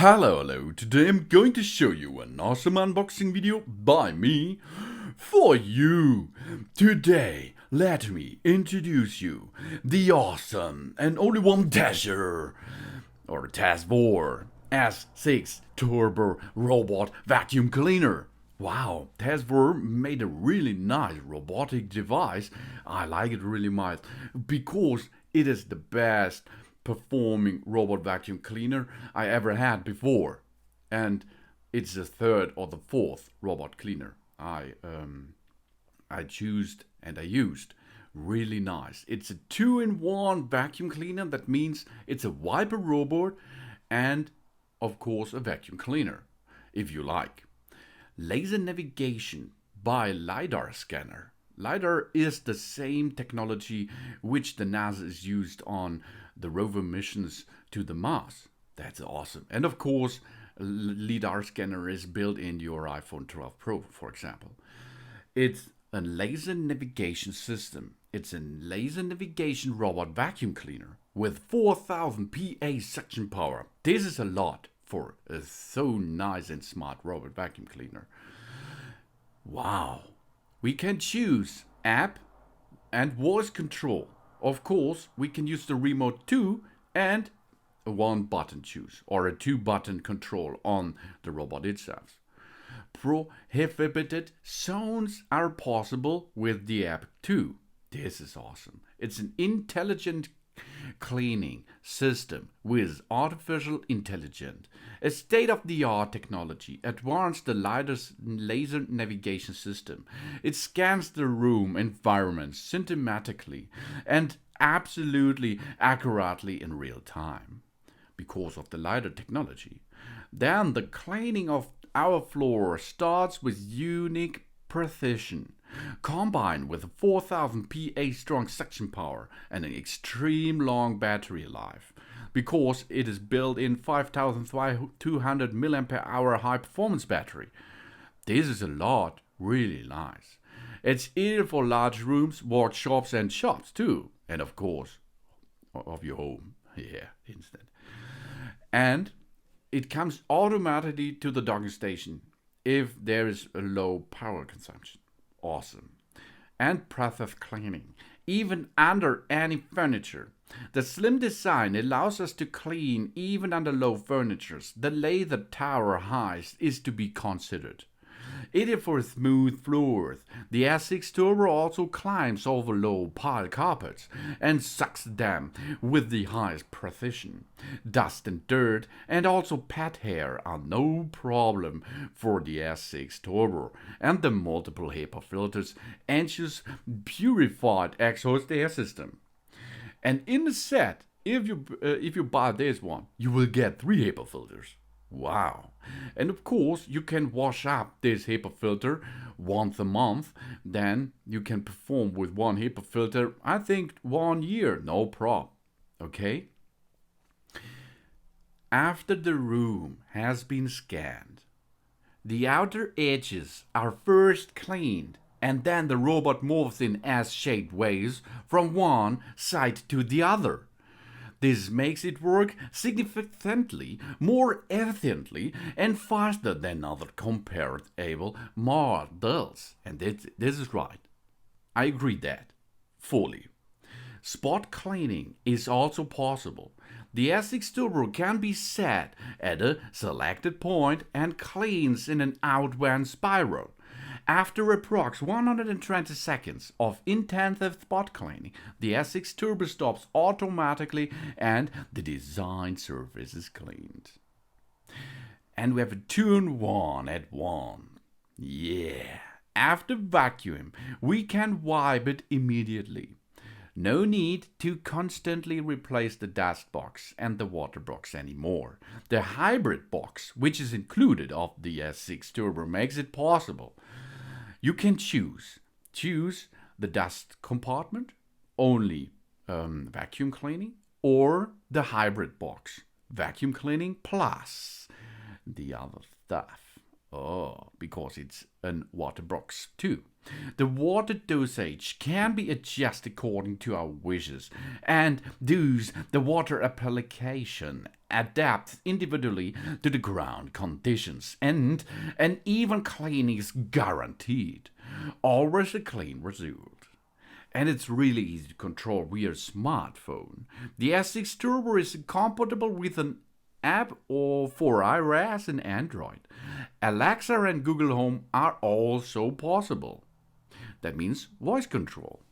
Hello, today I'm going to show you an awesome unboxing video by me for you. Today, let me introduce you the awesome and only one Tesvor or Tesvor S6 Turbo Robot Vacuum Cleaner. Wow, Tesvor made a really nice robotic device. I like it really much because it is the best performing robot vacuum cleaner I ever had before, and it's the third or the fourth robot cleaner I choose and I used. Really nice. It's a 2-in-1 vacuum cleaner. That means it's a wiper robot and of course a vacuum cleaner, if you like. Laser navigation by LiDAR scanner. LiDAR is the same technology which the NASA is used on the rover missions to the Mars. That's awesome. And of course, LiDAR scanner is built in your iPhone 12 Pro, for example. It's a laser navigation system. It's a laser navigation robot vacuum cleaner with 4000 PA suction power. This is a lot for a so nice and smart robot vacuum cleaner. Wow. We can choose app and voice control. Of course, we can use the remote too, and a one button choose or a 2-button control on the robot itself. Prohibited zones are possible with the app too. This is awesome. It's an intelligent cleaning system with artificial intelligence, a state-of-the-art technology, advanced the LiDAR's laser navigation system. It scans the room environment systematically and absolutely accurately in real time because of the LiDAR technology. Then the cleaning of our floor starts with unique precision, combined with 4000 PA strong suction power and an extreme long battery life, because it is built in 5200 mAh high performance battery. This is a lot, really nice. It's ideal for large rooms, workshops and shops too, and of course of your home. Yeah, instant. And it comes automatically to the docking station if there is a low power consumption. Awesome. And process cleaning, even under any furniture. The slim design allows us to clean even under low furniture. The laser tower height is to be considered. Ideal for smooth floors. The S6 Turbo also climbs over low pile carpets and sucks them with the highest precision. Dust and dirt and also pet hair are no problem for the S6 Turbo, and the multiple HEPA filters ensures purified exhaust air system. And in the set, if you buy this one, you will get 3 HEPA filters. Wow. And of course, you can wash up this HEPA filter once a month. Then you can perform with one HEPA filter, I think 1 year, no problem. Okay? After the room has been scanned, the outer edges are first cleaned, and then the robot moves in S-shaped ways from one side to the other. This makes it work significantly more efficiently and faster than other comparable models. And this is right. I agree that fully. Spot cleaning is also possible. The S6 Turbo can be set at a selected point and cleans in an outward spiral. After approx 120 seconds of intensive spot cleaning, the S6 Turbo stops automatically and the design surface is cleaned. And we have a 2-in-1 at 1. Yeah. After vacuum, we can wipe it immediately. No need to constantly replace the dust box and the water box anymore. The hybrid box, which is included of the S6 Turbo, makes it possible. You can choose the dust compartment, only vacuum cleaning, or the hybrid box, vacuum cleaning plus the other stuff. Oh, because it's a water box too. The water dosage can be adjusted according to our wishes, and thus the water application adapts individually to the ground conditions, and an even cleaning is guaranteed. Always a clean result. And it's really easy to control via a smartphone. The S6 Turbo is compatible with an app or for iOS and Android. Alexa and Google Home are also possible. That means voice control.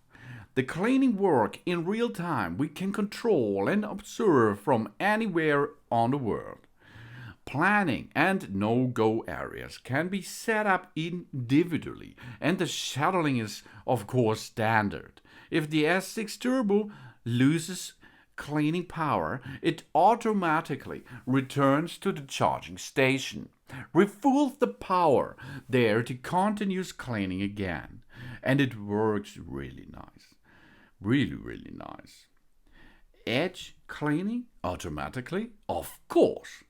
The cleaning work in real time we can control and observe from anywhere on the world. Planning and no-go areas can be set up individually, and the shuttling is of course standard. If the S6 Turbo loses cleaning power, it automatically returns to the charging station, refills the power there to continuous cleaning again, and it works really nice. Really nice. Edge cleaning automatically? Of course.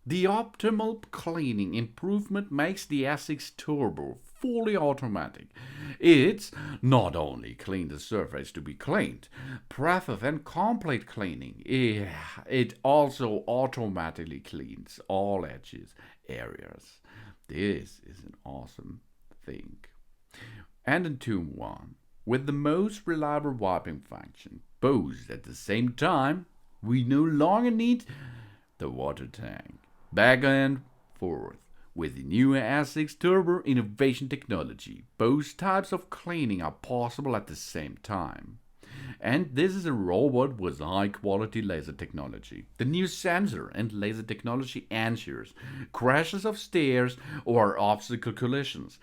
The optimal cleaning improvement makes the S6 Turbo fully automatic. It's not only clean the surface to be cleaned, preface and complete cleaning. It also automatically cleans all edges areas. This is an awesome thing. And in 2-in-1, with the most reliable wiping function, both at the same time, we no longer need the water tank. Back and forth with the new S6 Turbo innovation technology. Both types of cleaning are possible at the same time. And this is a robot with high quality laser technology. The new sensor and laser technology ensures crashes of stairs or obstacle collisions,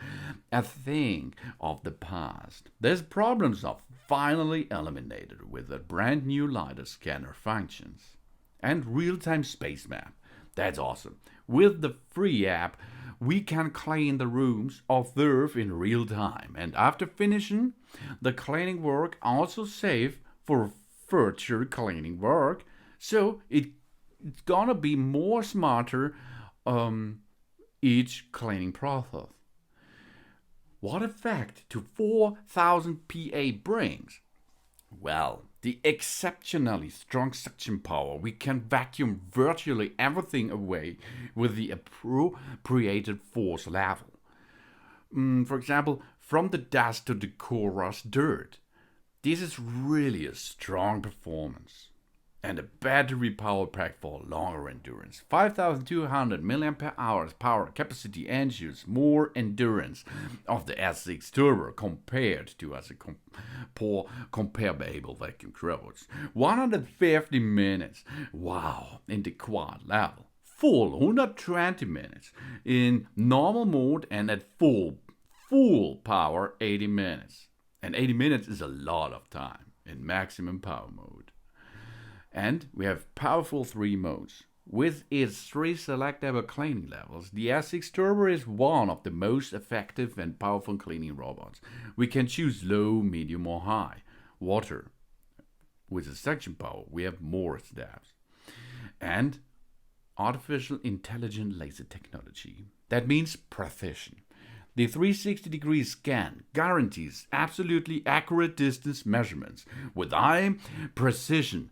a thing of the past. These problems are finally eliminated with the brand new LiDAR scanner functions. And real-time space map. That's awesome. With the free app, we can clean the rooms observed in real time, and after finishing the cleaning work, also save for future cleaning work. So it's gonna be more smarter each cleaning process. What effect to 4000 PA brings? Well, the exceptionally strong suction power. We can vacuum virtually everything away with the appropriated force level. For example, from the dust to the coarse dirt. This is really a strong performance. And a battery power pack for longer endurance. 5200 mAh power capacity ensures more endurance of the S6 Turbo compared to other comparable vacuum robots. 150 minutes, wow, in the quad level. Full 120 minutes in normal mode, and at full power 80 minutes. And 80 minutes is a lot of time in maximum power mode. And we have powerful 3 modes. With its 3 selectable cleaning levels, the S6 Turbo is one of the most effective and powerful cleaning robots. We can choose low, medium or high. Water. With the suction power, we have more steps. And artificial intelligent laser technology. That means precision. The 360-degree scan guarantees absolutely accurate distance measurements with high precision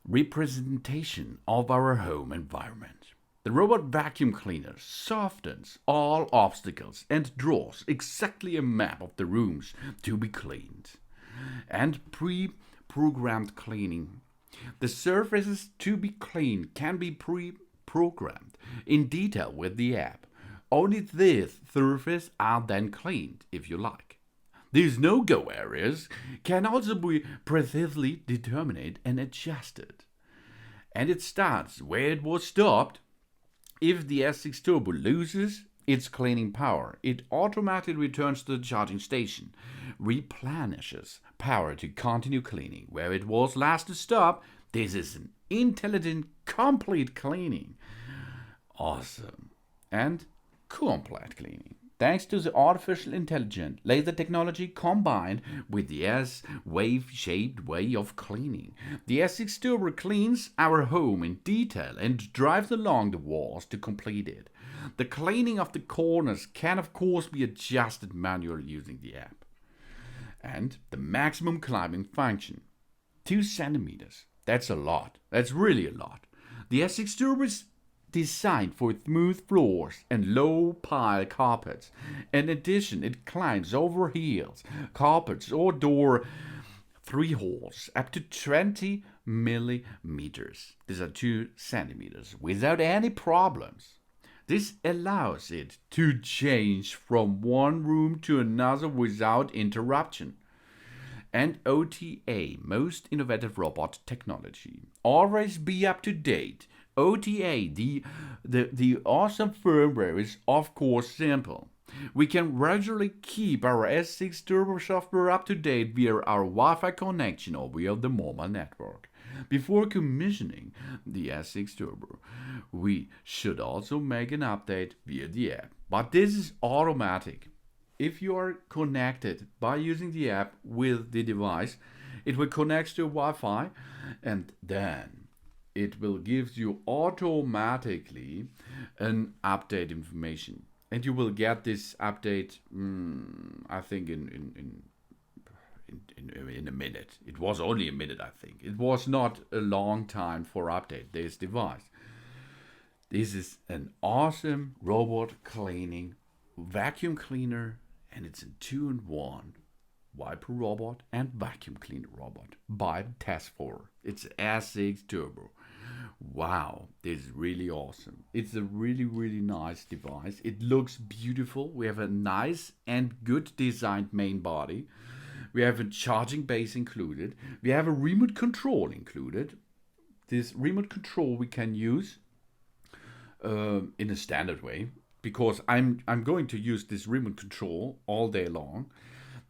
representation of our home environment. The robot vacuum cleaner softens all obstacles and draws exactly a map of the rooms to be cleaned. And pre-programmed cleaning. The surfaces to be cleaned can be pre-programmed in detail with the app. Only these surfaces are then cleaned if you like. These no-go areas can also be precisely determined and adjusted. And it starts where it was stopped. If the S6 Turbo loses its cleaning power, it automatically returns to the charging station, replenishes power to continue cleaning where it was last to stop. This is an intelligent, complete cleaning. Awesome. And complete cleaning. Thanks to the artificial intelligent laser technology combined with the S-wave-shaped way of cleaning, the S6 Turbo cleans our home in detail and drives along the walls to complete it. The cleaning of the corners can of course be adjusted manually using the app. And the maximum climbing function, 2 centimeters. That's a lot. That's really a lot. The S6 Turbo is designed for smooth floors and low pile carpets. In addition, it climbs over heels, carpets, or door 3 holes up to 20 millimeters. These are 2 centimeters without any problems. This allows it to change from one room to another without interruption. And OTA, most innovative robot technology. Always be up to date. OTA, the awesome firmware, is of course simple. We can regularly keep our S6 Turbo software up to date via our Wi-Fi connection or via the mobile network. Before commissioning the S6 Turbo, we should also make an update via the app. But this is automatic. If you are connected by using the app with the device, it will connect to Wi-Fi and then it will give you automatically an update information. And you will get this update, I think, in a minute. It was only a minute, I think. It was not a long time for update this device. This is an awesome robot cleaning vacuum cleaner, and it's a 2-in-1 wiper robot and vacuum cleaner robot by Tesvor. It's S6 Turbo. Wow, this is really awesome. It's a really, really nice device. It looks beautiful. We have a nice and good designed main body. We have a charging base included. We have a remote control included. This remote control we can use in a standard way, because I'm going to use this remote control all day long.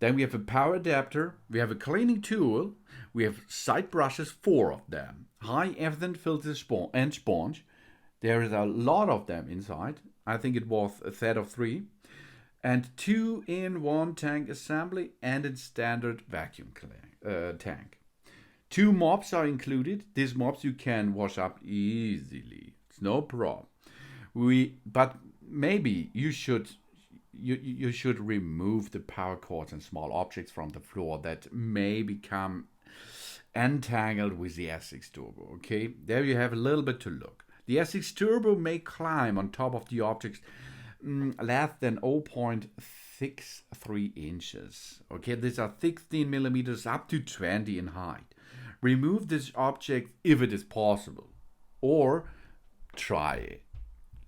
Then we have a power adapter. We have a cleaning tool. We have side brushes, 4 of them. High effluent filter and sponge. There is a lot of them inside. I think it was a set of 3. And 2-in-1 tank assembly and a standard vacuum tank. 2 mops are included. These mops you can wash up easily. It's no problem. But maybe you should remove the power cords and small objects from the floor that may become entangled with the S6 Turbo. Okay, there you have a little bit to look. The S6 Turbo may climb on top of the objects less than 0.63 inches. Okay, these are 16 millimeters up to 20 in height. Remove this object if it is possible, or try it.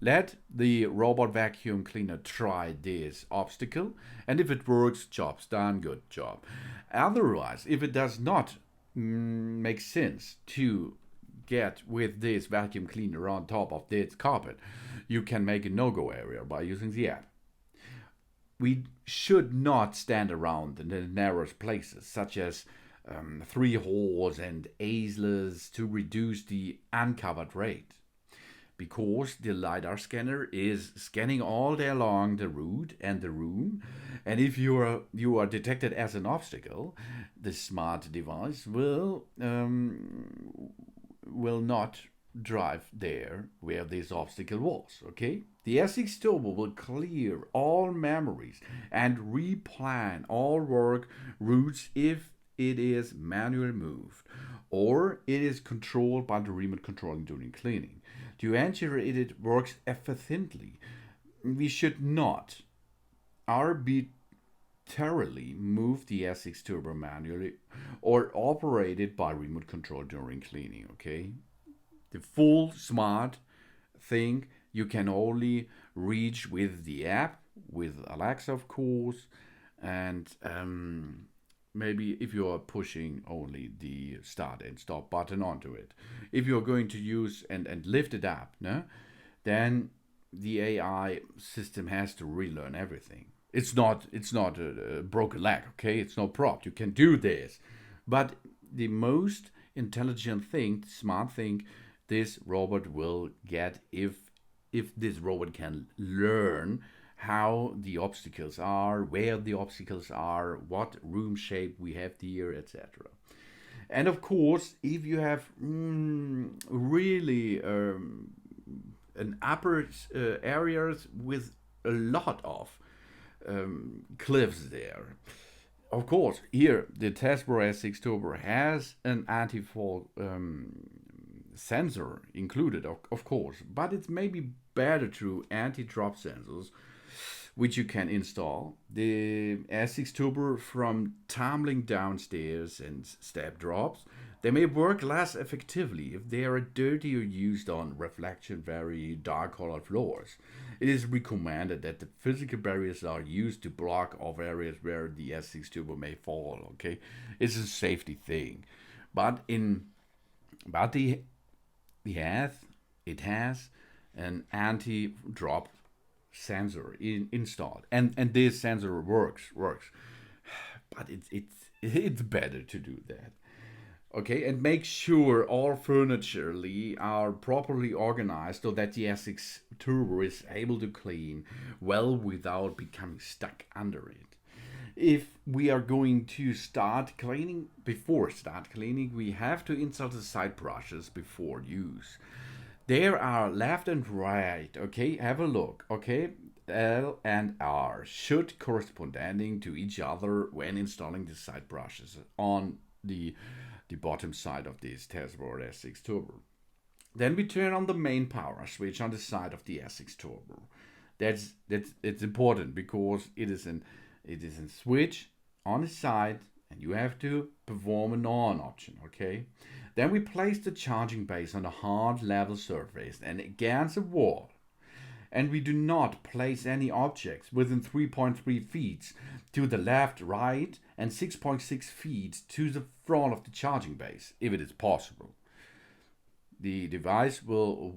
Let the robot vacuum cleaner try this obstacle, and if it works, job's done, good job. Otherwise, if it does not make sense to get with this vacuum cleaner on top of this carpet, you can make a no-go area by using the app. We should not stand around in the narrowest places, such as 3 holes and aisles, to reduce the uncovered rate. Because the LiDAR scanner is scanning all day long the route and the room, and if you are detected as an obstacle, the smart device will not drive there where this obstacle was. Okay, the S6 Turbo will clear all memories and replan all work routes if it is manually moved or it is controlled by the remote controlling during cleaning. To ensure it works efficiently, we should not arbitrarily move the S6 Turbo manually or operate it by remote control during cleaning. Okay, the full smart thing you can only reach with the app, with Alexa of course, and maybe if you are pushing only the start and stop button onto it. If you're going to use and lift it up, then the AI system has to relearn everything. It's not a broken leg, okay? It's no problem. You can do this. But the most intelligent thing, smart thing, this robot will get if this robot can learn how the obstacles are, where the obstacles are, what room shape we have here, etc. And of course, if you have really an upper areas with a lot of cliffs there. Of course, here the Tesvor S6 Turbo has an anti-fall sensor included, of course, but it's maybe better through anti-drop sensors, which you can install. The S6 Turbo from tumbling downstairs and step drops, they may work less effectively if they are dirty or used on reflection very dark colored floors. It is recommended that the physical barriers are used to block off areas where the S6 Turbo may fall. Okay, it's a safety thing, but it has an anti-drop sensor installed, and this sensor works, but it's better to do that. Okay, and make sure all furniture are properly organized so that the S6 Turbo is able to clean well without becoming stuck under it. If we are going to before start cleaning, we have to install the side brushes before use. There are left and right, okay? Have a look, okay? L and R should corresponding to each other when installing the side brushes on the bottom side of this Tesvor S6 Turbo. Then we turn on the main power switch on the side of the S6 Turbo. That's it's important because it is a switch on the side and you have to perform an on option, okay? Then we place the charging base on a hard level surface and against a wall. And we do not place any objects within 3.3 feet to the left, right, and 6.6 feet to the front of the charging base, if it is possible. The device will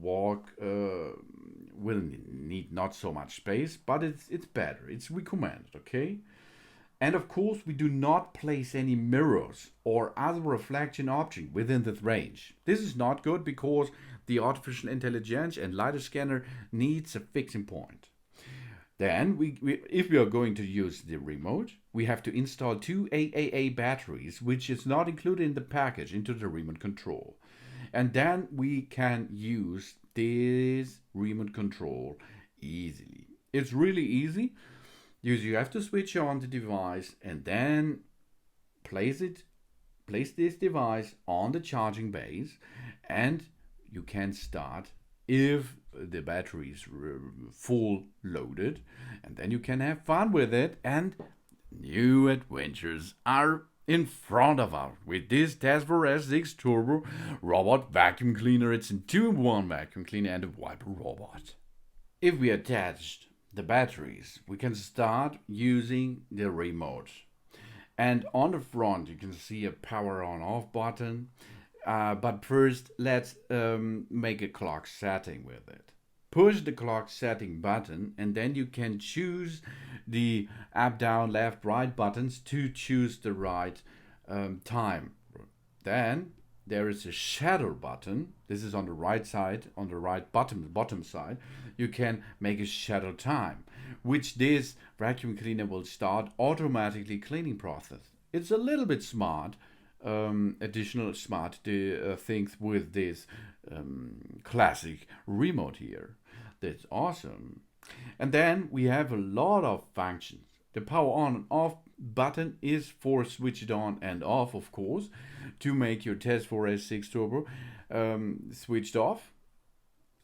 will need not so much space, but it's better. It's recommended, okay? And of course, we do not place any mirrors or other reflection object within this range. This is not good because the artificial intelligence and LiDAR scanner needs a fixing point. Then, if we are going to use the remote, we have to install 2 AAA batteries, which is not included in the package, into the remote control. And then we can use this remote control easily. It's really easy. You have to switch on the device and then place this device on the charging base, and you can start if the battery is full loaded, and then you can have fun with it, and new adventures are in front of us with this Tesvor S6 Turbo robot vacuum cleaner. It's a 2-in-1 vacuum cleaner and a wiper robot. If we attached the batteries, we can start using the remote. And on the front, you can see a power on off button. But first, let's make a clock setting with it. Push the clock setting button, and then you can choose the up, down, left, right buttons to choose the right time. Then there is a shadow button. This is on the right side, on the right bottom side. You can make a shadow time, which this vacuum cleaner will start automatically cleaning process. It's a little bit smart, additional smart things with this classic remote here. That's awesome. And then we have a lot of functions. The power on and off button is for switch it on and off, of course, to make your Tesvor S6 Turbo switched off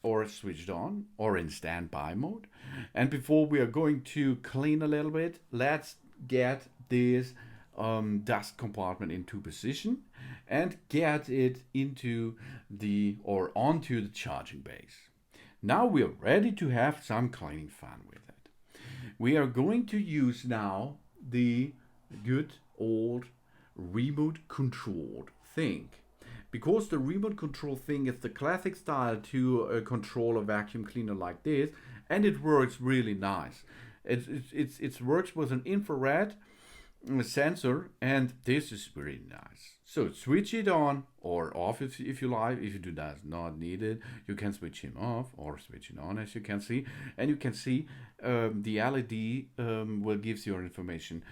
or switched on or in standby mode. And before we are going to clean a little bit, let's get this dust compartment into position and get it into onto the charging base. Now we are ready to have some cleaning fun with it. We are going to use now the good old remote controlled thing, because the remote control thing is the classic style to control a vacuum cleaner like this, and it works really nice. It works with an infrared sensor, and this is really nice. So switch it on or off if you like. If you do not need it, you can switch him off or switch it on, as you can see. And you can see the LED will give you information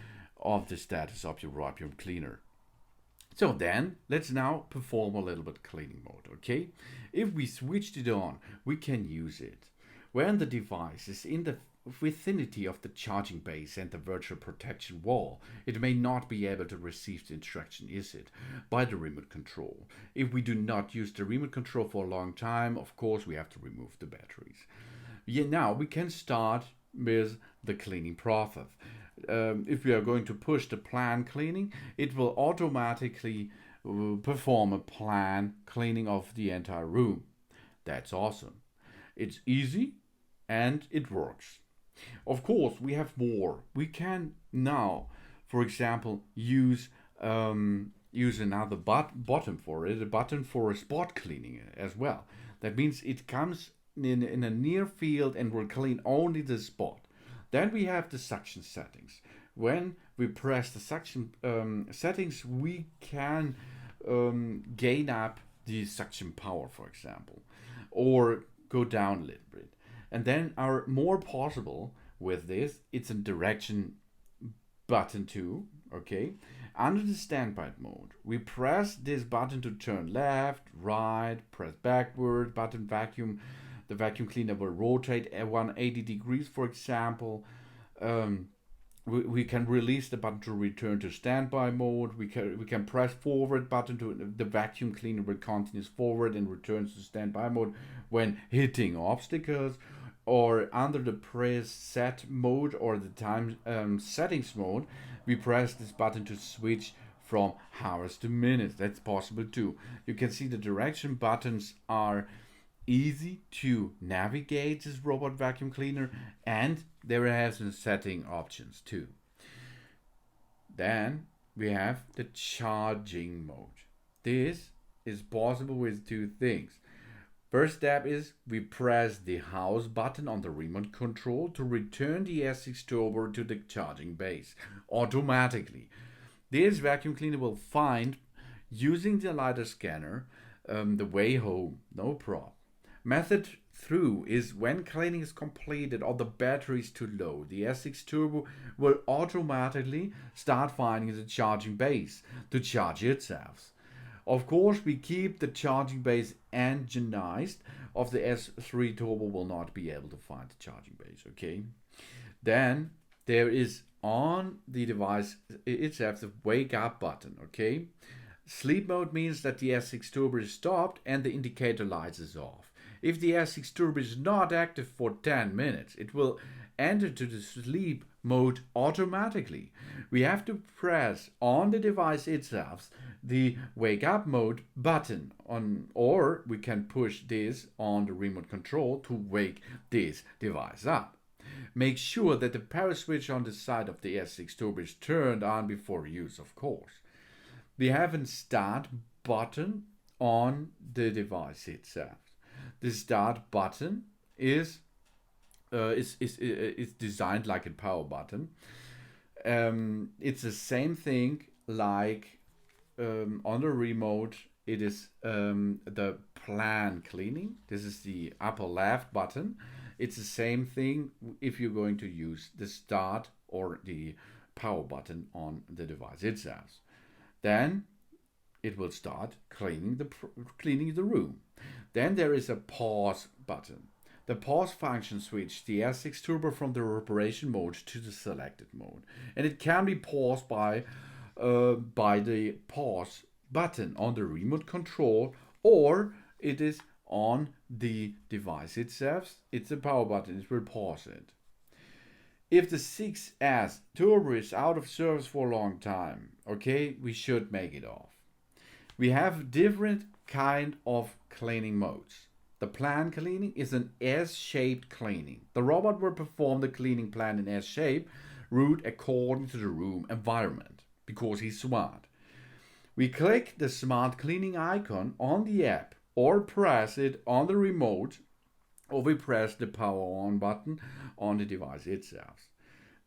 of the status of your vacuum cleaner. So then, let's now perform a little bit cleaning mode, okay? If we switched it on, we can use it. When the device is in the vicinity of the charging base and the virtual protection wall, it may not be able to receive the instruction, is it, by the remote control. If we do not use the remote control for a long time, of course, we have to remove the batteries. Yeah, now we can start with the cleaning process. If we are going to push the plan cleaning, it will automatically perform a plan cleaning of the entire room. That's awesome. It's easy and it works. Of course, we have more. We can now, for example, use another button for it, a button for a spot cleaning as well. That means it comes in a near field and will clean only the spot. Then we have the suction settings. When we press the suction settings, we can gain up the suction power, for example, or go down a little bit. And then are more possible with this. It's a direction button too, okay? Under the standby mode, we press this button to turn left, right, press backward, button vacuum. The vacuum cleaner will rotate at 180 degrees, for example. We can release the button to return to standby mode. We can press forward button to the vacuum cleaner will continue forward and returns to standby mode when hitting obstacles. Or under the preset mode or the time settings mode, we press this button to switch from hours to minutes. That's possible too. You can see the direction buttons are easy to navigate this robot vacuum cleaner, and there has some setting options too. Then we have the charging mode. This is possible with two things. First step is we press the house button on the remote control to return the S6 Turbo to the charging base automatically. This vacuum cleaner will find, using the LiDAR scanner, the way home, no problem. Method through is when cleaning is completed or the battery is too low, the S6 Turbo will automatically start finding the charging base to charge itself. Of course, we keep the charging base enginized of the S3 Turbo will not be able to find the charging base, okay? Then there is on the device itself the wake up button, okay? Sleep mode means that the S6 Turbo is stopped and the indicator lights is off. If the S6 Turbo is not active for 10 minutes, it will enter to the sleep mode automatically. We have to press on the device itself the wake up mode button on, or we can push this on the remote control to wake this device up. Make sure that the power switch on the side of the S6 Turbo is turned on before use, of course. We have a start button on the device itself. The start button is designed like a power button. It's the same thing like on the remote. It is the plan cleaning. This is the upper left button. It's the same thing if you're going to use the start or the power button on the device itself. Then it will start cleaning the room. Then there is a pause button. The pause function switches the S6 Turbo from the operation mode to the selected mode, and it can be paused by the pause button on the remote control, or it is on the device itself. It's a power button. It will pause it. If the 6S Turbo is out of service for a long time, okay, we should make it off. We have different kind of cleaning modes. The plan cleaning is an S-shaped cleaning. The robot will perform the cleaning plan in S-shape route according to the room environment because he's smart. We click the smart cleaning icon on the app or press it on the remote, or we press the power on button on the device itself.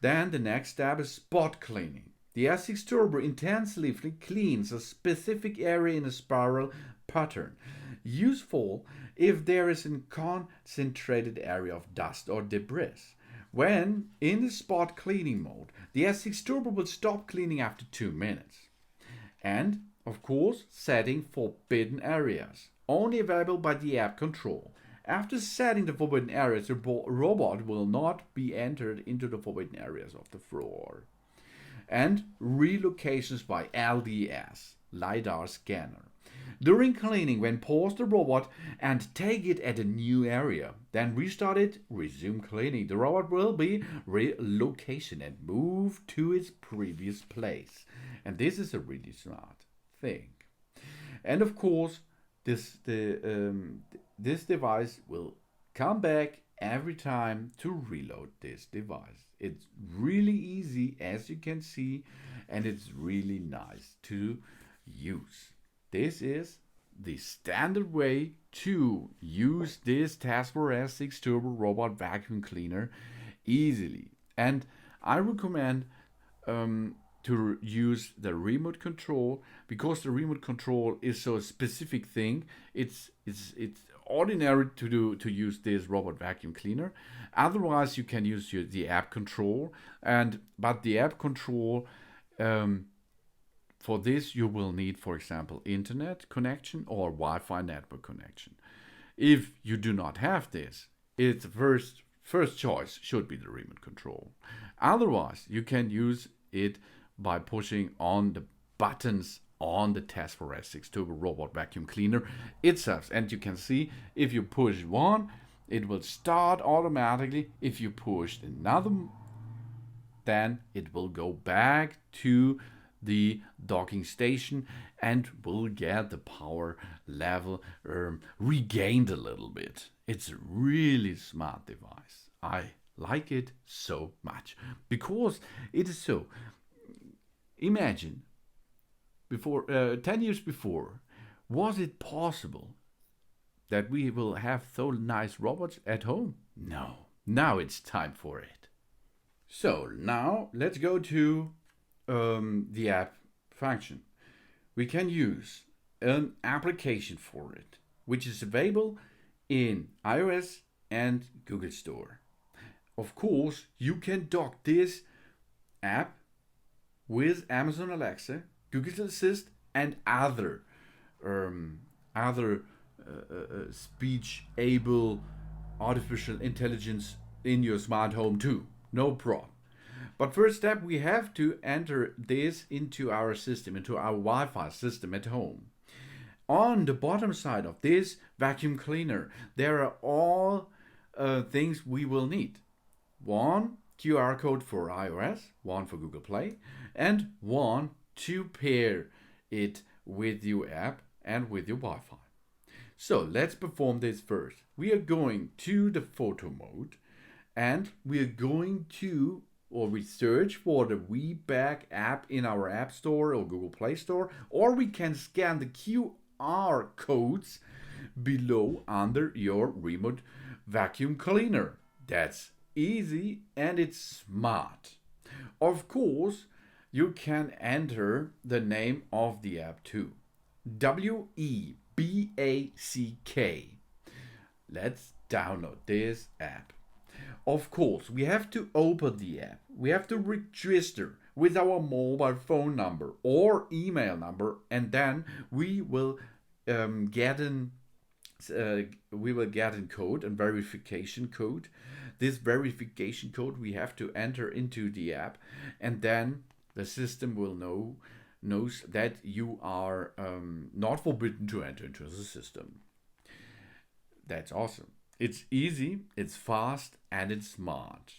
Then the next step is spot cleaning. The S6 Turbo intensively cleans a specific area in a spiral pattern, useful if there is a concentrated area of dust or debris. When in the spot cleaning mode, the S6 Turbo will stop cleaning after 2 minutes. And of course, setting forbidden areas. Only available by the app control. After setting the forbidden areas, the robot will not be entered into the forbidden areas of the floor. And relocations by LDS, LiDAR scanner. During cleaning, when pause the robot and take it at a new area, then restart it, resume cleaning. The robot will be relocation and move to its previous place. And this is a really smart thing. And of course, this device will come back every time to reload this device. It's really easy, as you can see, and it's really nice to use. This is the standard way to use this Tesvor S6 Turbo Robot Vacuum Cleaner easily. And I recommend to use the remote control, because the remote control is so a specific thing. It's ordinary to use this robot vacuum cleaner. Otherwise, you can use the app control, but the app control, for this you will need, for example, internet connection or Wi-Fi network connection. If you do not have this, its first choice should be the remote control. Otherwise, you can use it by pushing on the buttons on the Tesvor S6 Turbo Robot Vacuum Cleaner itself. And you can see, if you push one, it will start automatically. If you push another, then it will go back to the docking station and will get the power level regained a little bit. It's a really smart device. I like it so much because it is so. Imagine, before 10 years before, was it possible that we will have so nice robots at home? No. Now it's time for it. So now let's go to the app function. We can use an application for it, which is available in iOS and Google Store. Of course, you can dock this app with Amazon Alexa, Google Assist, and other speech-able artificial intelligence in your smart home too. No problem. But first step, we have to enter this into our system, into our Wi-Fi system at home. On the bottom side of this vacuum cleaner, there are all things we will need. One QR code for iOS, one for Google Play, and one to pair it with your app and with your Wi-Fi. So let's perform this first. We are going to the photo mode, and we are going to, or we search for the WeBack app in our App Store or Google Play Store, or we can scan the QR codes below under your remote vacuum cleaner. That's easy and it's smart. Of course, you can enter the name of the app too. WeBack. Let's download this app. Of course, we have to open the app. We have to register with our mobile phone number or email number, and then we will get a code, a verification code. This verification code we have to enter into the app, and then the system will knows that you are not forbidden to enter into the system. That's awesome. It's easy, it's fast, and it's smart.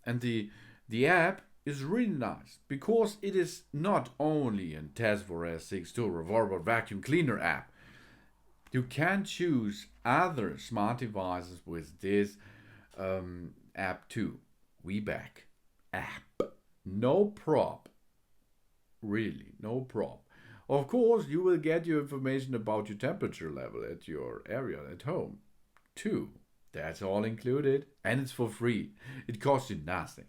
And the app is really nice because it is not only a Tesvor S6 Turbo Robot Vacuum Cleaner app. You can choose other smart devices with this app too. WeBack app. No prob. Really, no prob. Of course, you will get your information about your temperature level at your area at home too. That's all included, and it's for free. It costs you nothing.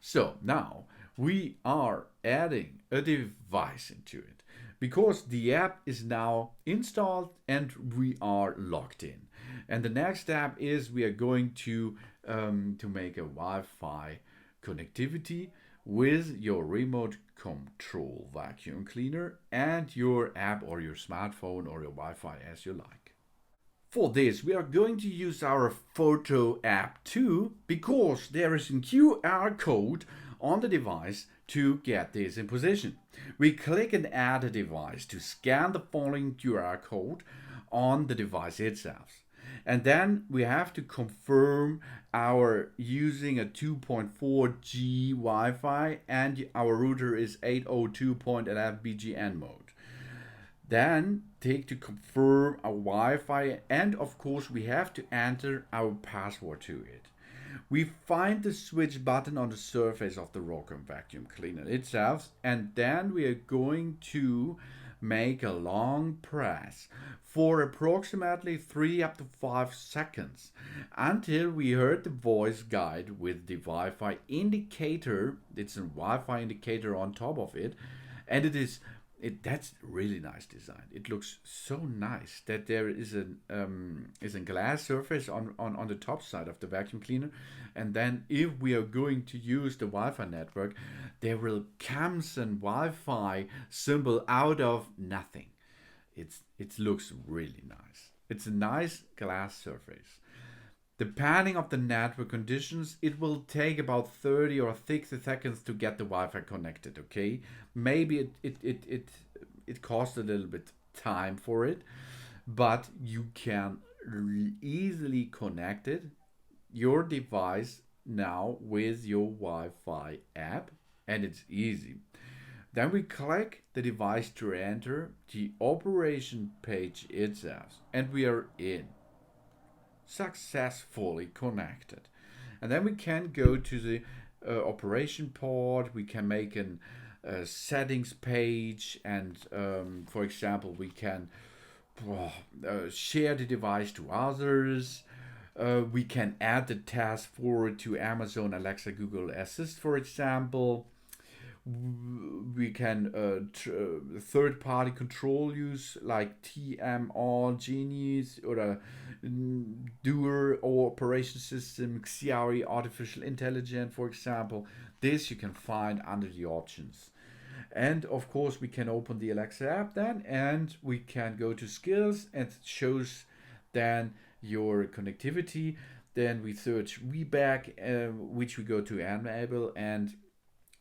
So now we are adding a device into it because the app is now installed and we are logged in. And the next step is we are going to make a Wi-Fi connectivity with your remote control vacuum cleaner and your app or your smartphone or your Wi-Fi as you like. For this, we are going to use our photo app too, because there is a QR code on the device to get this in position. We click and add a device to scan the following QR code on the device itself. And then we have to confirm our using a 2.4G Wi-Fi and our router is 802.11 BGN mode. Then take to confirm our Wi-Fi, and of course we have to enter our password to it. We find the switch button on the surface of the Rockham vacuum cleaner itself, and then we are going to make a long press for approximately 3 up to 5 seconds until we heard the voice guide with the Wi-Fi indicator. It's a Wi-Fi indicator on top of it, and that's really nice design. It looks so nice that there is a glass surface on the top side of the vacuum cleaner, and then if we are going to use the Wi-Fi network, there will come some Wi-Fi symbol out of nothing. It looks really nice. It's a nice glass surface. Depending on the network conditions, it will take about 30 or 60 seconds to get the Wi-Fi connected, okay? Maybe it costs a little bit time for it, but you can easily connect your device now with your Wi-Fi app, and it's easy. Then we click the device to enter the operation page itself, and we are in. Successfully connected. And then we can go to the operation port. We can make a settings page, and for example we can share the device to others. We can add the Tesvor to Amazon Alexa, Google Assist, for example. We can third-party control use like TMR, Genius, or Doer operation system, Xiaomi artificial intelligence, for example. This you can find under the options. And of course we can open the Alexa app then, and we can go to skills, and it shows then your connectivity. Then we search WeBack, which we go to enable, and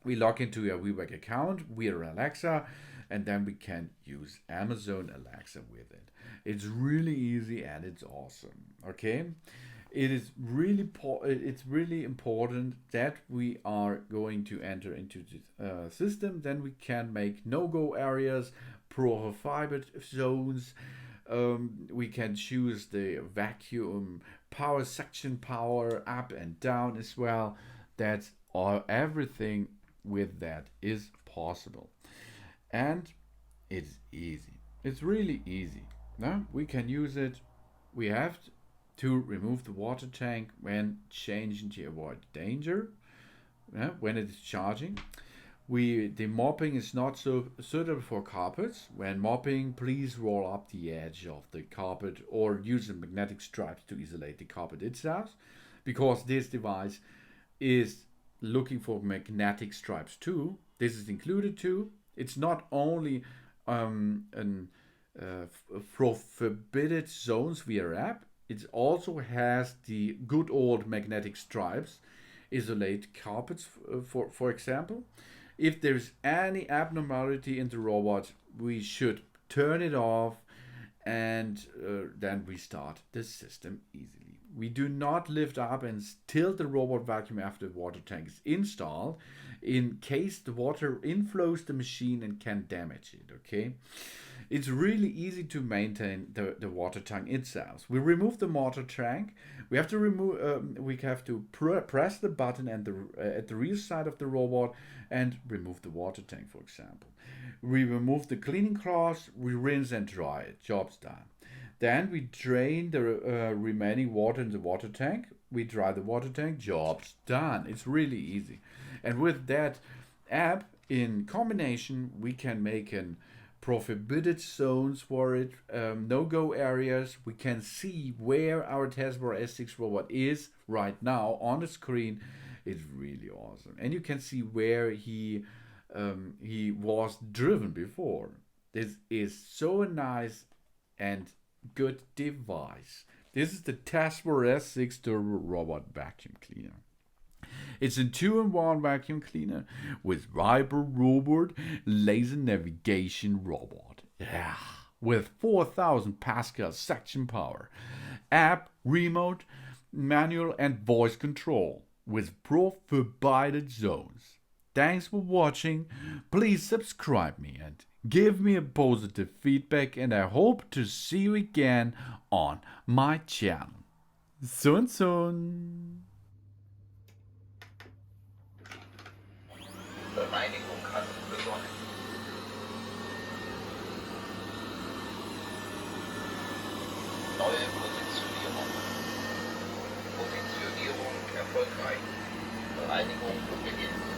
we log into a WeBack account via Alexa, and then we can use Amazon Alexa with it. It's really easy and it's awesome. Okay, it's really important that we are going to enter into the system. Then we can make no-go areas, prohibited zones. We can choose the vacuum power section, power up and down as well. That's all. Everything with that is possible, and it's easy. It's really easy. Now we can use it. We have to remove the water tank when changing to avoid danger. When it is charging, the mopping is not so suitable for carpets. When mopping, please roll up the edge of the carpet or use the magnetic stripes to isolate the carpet itself, because this device is looking for magnetic stripes too. This is included too. It's not only prohibited zones via app. It also has the good old magnetic stripes, isolate carpets, for example. If there's any abnormality in the robot, we should turn it off and then restart the system easily. We do not lift up and tilt the robot vacuum after the water tank is installed, in case the water inflows the machine and can damage it, okay? It's really easy to maintain the water tank itself. We remove the water tank. We have to press the button at the rear side of the robot and remove the water tank, for example. We remove the cleaning cloth, we rinse and dry it. Job's done. Then we drain the remaining water in the water tank. We dry the water tank. Job's done. It's really easy. And with that app in combination, we can make an prohibited zones for it, no-go areas. We can see where our Tesvor S6 robot is right now on the screen. It's really awesome. And you can see where he was driven before. This is so nice and good device. This is the Tesvor S6 Turbo Robot Vacuum Cleaner. It's a 2-in-1 vacuum cleaner with Viper robot laser navigation robot. Yeah, with 4,000 Pascal suction power, app, remote, manual, and voice control with prohibited zones. Thanks for watching. Please subscribe me and give me a positive feedback, and I hope to see you again on my channel. Soon. Reinigung hat begonnen. Neue Positionierung. Positionierung erfolgreich. Reinigung beginnt.